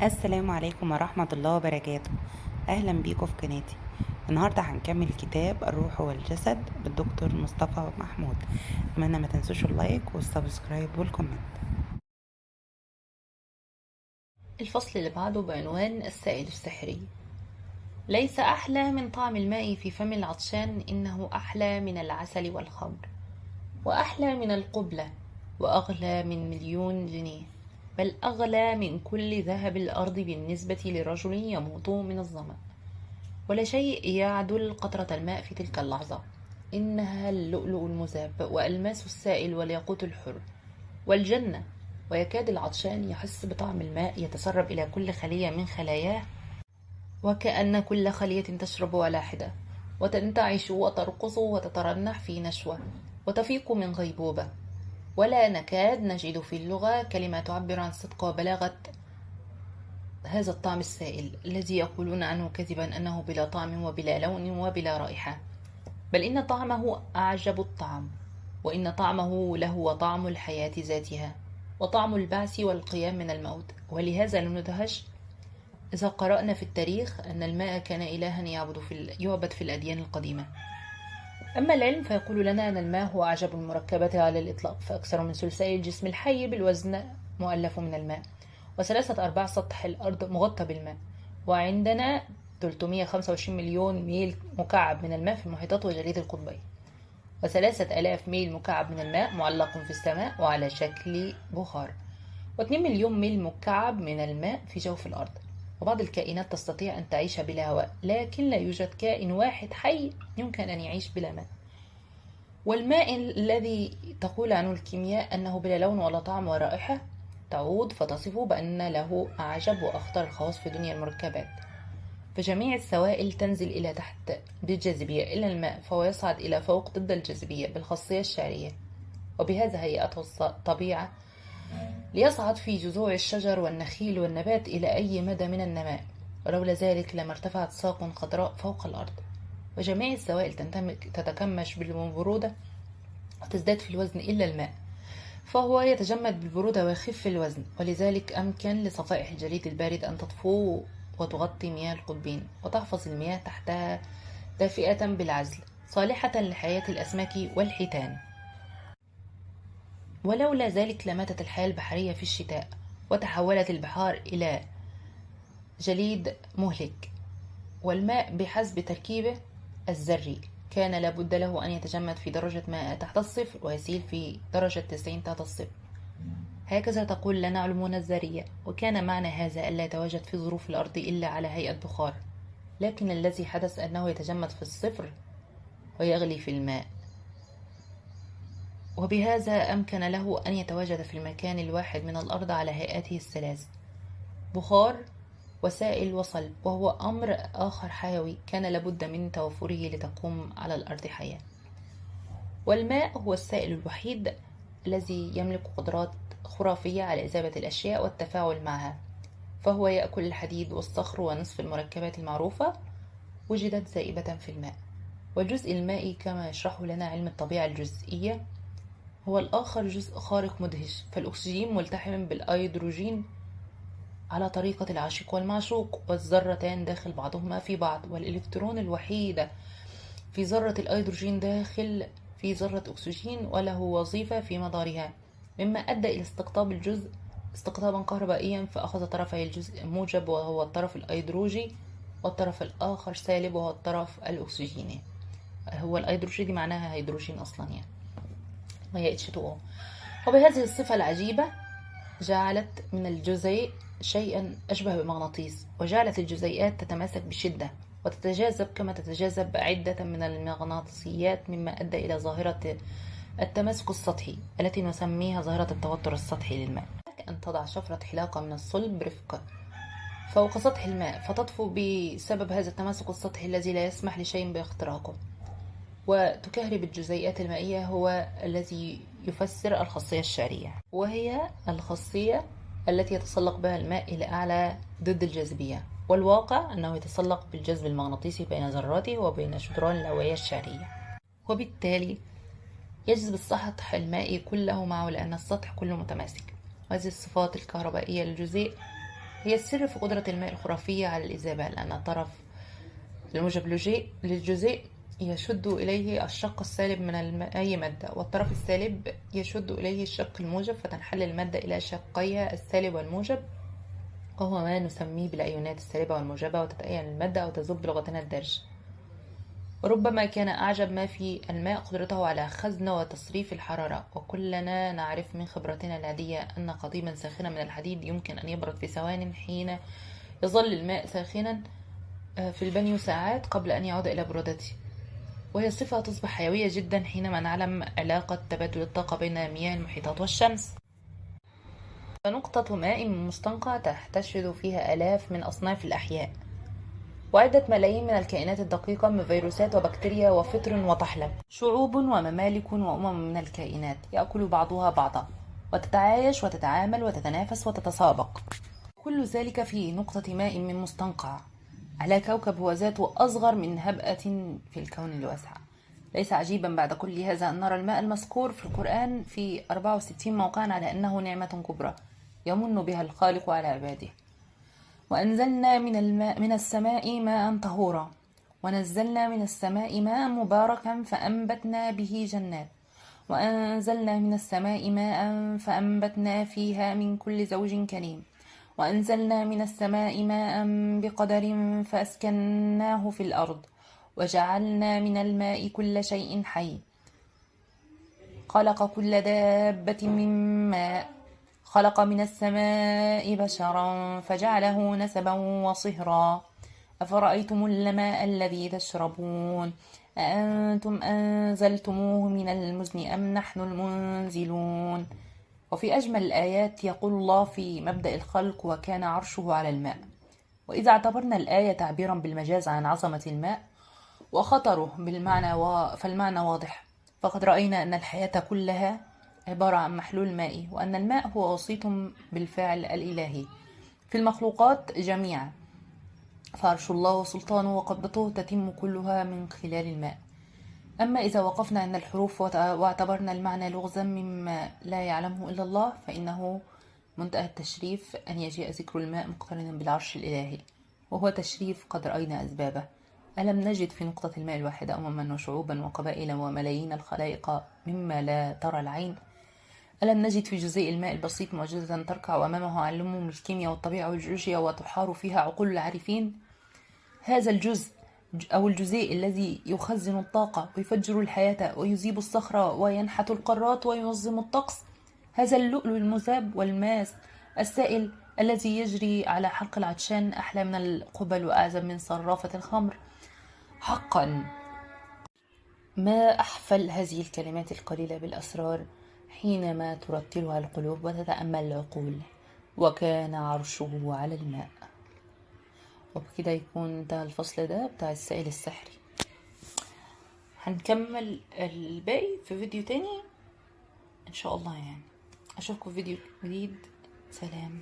السلام عليكم ورحمة الله وبركاته. أهلا بيكم في قناتي. النهاردة هنكمل كتاب الروح والجسد بالدكتور مصطفى محمود. أتمنى ما تنسوش اللايك والسبسكرايب والكومنت. الفصل اللي بعده بعنوان السائل السحري. ليس أحلى من طعم الماء في فم العطشان، إنه أحلى من العسل والخمر، وأحلى من القبلة، وأغلى من 1,000,000 جنيه، بل أغلى من كل ذهب الأرض بالنسبة لرجل يموت من الظمأ. ولا شيء يعدل قطرة الماء في تلك اللحظة، إنها اللؤلؤ المذاب وألماس السائل والياقوت الحر والجنة. ويكاد العطشان يحس بطعم الماء يتسرب إلى كل خلية من خلاياه، وكأن كل خلية تشرب على حدة، وتنتعش وترقص وتترنح في نشوة، وتفيق من غيبوبة. ولا نكاد نجد في اللغة كلمة تعبر عن صدق وبلاغة هذا الطعم السائل، الذي يقولون عنه كذبا أنه بلا طعم وبلا لون وبلا رائحة، بل إن طعمه أعجب الطعم، وإن طعمه لهو طعم الحياة ذاتها، وطعم البعث والقيام من الموت. ولهذا لم ندهش إذا قرأنا في التاريخ أن الماء كان إلها يعبد في الأديان القديمة. أما العلم فيقول لنا أن الماء هو أعجب المركبات على الإطلاق، فأكثر من ثلثي الجسم الحي بالوزن مؤلف من الماء، و3/4 سطح الأرض مغطى بالماء، وعندنا 325 مليون ميل مكعب من الماء في المحيطات وجليد القطبين، و3,000 ميل مكعب من الماء معلق في السماء وعلى شكل بخار، و2 مليون ميل مكعب من الماء في جوف الأرض. وبعض الكائنات تستطيع أن تعيش بلا هواء، لكن لا يوجد كائن واحد حي يمكن أن يعيش بلا ماء. والماء الذي تقول عنه الكيمياء أنه بلا لون ولا طعم ولا رائحة، تعود فتصفه بأن له أعجب وأخطر الخواص في دنيا المركبات. فجميع السوائل تنزل إلى تحت بالجاذبية إلى الماء، فهو يصعد إلى فوق ضد الجاذبية بالخاصية الشعرية. وبهذا هيئته الطبيعة ليصعد في جذوع الشجر والنخيل والنبات إلى أي مدى من النماء، ولولا ذلك لما ارتفعت ساق خضراء فوق الأرض. وجميع السوائل تتكمش بالبرودة وتزداد في الوزن إلا الماء، فهو يتجمد بالبرودة ويخف في الوزن، ولذلك أمكن لصفائح الجليد البارد أن تطفو وتغطي مياه القطبين، وتحفظ المياه تحتها دافئة بالعزل، صالحة لحياة الأسماك والحيتان. ولولا ذلك لماتت الحياة البحرية في الشتاء، وتحولت البحار إلى جليد مهلك. والماء بحسب تركيبه الذري كان لابد له أن يتجمد في درجة 100 تحت الصفر ويسيل في درجة 90 تحت الصفر. هكذا تقول لنا علومنا الذرية. وكان معنى هذا ألا يتواجد في ظروف الأرض إلا على هيئة بخار، لكن الذي حدث أنه يتجمد في الصفر ويغلي في الماء، وبهذا أمكن له أن يتواجد في المكان الواحد من الأرض على هيئته الثلاث: بخار وسائل وصلب، وهو أمر آخر حيوي كان لابد من توفره لتقوم على الأرض حياة. والماء هو السائل الوحيد الذي يملك قدرات خرافية على إذابة الأشياء والتفاعل معها، فهو يأكل الحديد والصخر، ونصف المركبات المعروفة وجدت ذائبة في الماء. والجزء المائي كما يشرحه لنا علم الطبيعة الجزئية هو الآخر جزء خارق مدهش، فالأكسجين ملتحم بالأيدروجين على طريقة العاشق والمعشوق، والذرتان داخل بعضهما في بعض، والإلكترون الوحيدة في ذرة الأيدروجين داخل في ذرة أكسجين، وله وظيفة في مدارها، مما أدى إلى استقطاب الجزء استقطابا كهربائيا، فأخذ طرفي الجزء موجب وهو الطرف الأيدروجي، والطرف الآخر سالب وهو الطرف الأكسجيني. هو الأيدروجي معناها هيدروجين أصلا يعني، وهي H2O. وبهذه الصفة العجيبة جعلت من الجزيء شيئا أشبه بمغناطيس، وجعلت الجزيئات تتماسك بشدة وتتجاذب كما تتجاذب عدة من المغناطيسيات، مما أدى إلى ظاهرة التماسك السطحي التي نسميها ظاهرة التوتر السطحي للماء. أن تضع شفرة حلاقة من الصلب برفق فوق سطح الماء فتطفو بسبب هذا التماسك السطحي الذي لا يسمح لشيء باختراقه، وتكهرب الجزيئات المائية، هو الذي يفسر الخاصية الشعرية، وهي الخاصية التي يتسلق بها الماء إلى أعلى ضد الجاذبية. والواقع أنه يتسلق بالجذب المغناطيسي بين ذراته وبين شدران الأوعية الشعرية، وبالتالي يجذب السطح المائي كله معه، لأن السطح كله متماسك. وهذه الصفات الكهربائية للجزيء هي السر في قدرة الماء الخرافية على الإذابة، لأن الطرف الموجب للجزيء يشد إليه الشق السالب من أي مادة، والطرف السالب يشد إليه الشق الموجب، فتنحل المادة إلى شقيها السالب والموجب، وهو ما نسميه بالأيونات السالبة والموجبة، وتتأين المادة أو تذوب بلغتنا الدارجة. وربما كان أعجب ما في الماء قدرته على خزن وتصريف الحرارة، وكلنا نعرف من خبرتنا العادية أن قضيبا ساخنا من الحديد يمكن أن يبرد في ثوان، حين يظل الماء ساخنا في البانيو ساعات قبل أن يعود إلى برودته. وهي صفة تصبح حيوية جدا حينما نعلم علاقة تبادل الطاقة بين مياه المحيطات والشمس. فنقطة ماء من مستنقع تحتشد فيها آلاف من أصناف الأحياء، وعدة ملايين من الكائنات الدقيقة من فيروسات وبكتيريا وفطر وطحلب، شعوب وممالك وأمم من الكائنات يأكل بعضها بعضا، وتتعايش وتتعامل وتتنافس وتتسابق، كل ذلك في نقطة ماء من مستنقع على كوكب هو ذاته أصغر من هبأة في الكون الواسع. ليس عجيبا بعد كل هذا أن نرى الماء المذكور في القرآن في 64 موقعا على أنه نعمة كبرى يمن بها الخالق على عباده. وأنزلنا من السماء ماء طهورا، ونزلنا من السماء ماء مباركا فأنبتنا به جنات، وأنزلنا من السماء ماء فأنبتنا فيها من كل زوج كريم، وأنزلنا من السماء ماء بقدر فأسكناه في الأرض، وجعلنا من الماء كل شيء حي، خلق كل دابة من ماء، خلق من السماء بشرا فجعله نسبا وصهرا، أفرأيتم الماء الذي تشربون أأنتم أنزلتموه من المزن أم نحن المنزلون. وفي أجمل الآيات يقول الله في مبدأ الخلق: وكان عرشه على الماء. وإذا اعتبرنا الآية تعبيرا بالمجاز عن عظمة الماء وخطره فالمعنى واضح، فقد رأينا أن الحياة كلها عبارة عن محلول مائي، وأن الماء هو وسيط بالفعل الإلهي في المخلوقات جميعا، فعرش الله وسلطانه وقبضته تتم كلها من خلال الماء. أما إذا وقفنا عند الحروف واعتبرنا المعنى لغزا مما لا يعلمه إلا الله، فإنه منتهى التشريف أن يجيء ذكر الماء مقترنا بالعرش الإلهي، وهو تشريف قد رأينا أسبابه. ألم نجد في نقطة الماء الواحدة أمما وشعوبا وقبائل وملايين الخلائق مما لا ترى العين؟ ألم نجد في جزيء الماء البسيط معجزة تركع أمامه علوم الكيمياء والطبيعة والجيولوجيا وتحار فيها عقول العارفين؟ هذا الجزء أو الجزيء الذي يخزن الطاقة ويفجر الحياة ويذيب الصخرة وينحت القارات وينظم الطقس، هذا اللؤلؤ المذاب والماس السائل الذي يجري على حلق العطشان أحلى من القبل وأعزب من صرافة الخمر. حقا ما أحفل هذه الكلمات القليلة بالأسرار حينما ترتلها القلوب وتتأمل العقول. وكان عرشه على الماء. وبكده يكون انتهى الفصل ده بتاع السائل السحري. هنكمل الباقي في فيديو تاني ان شاء الله. يعني اشوفكم في فيديو جديد. سلام.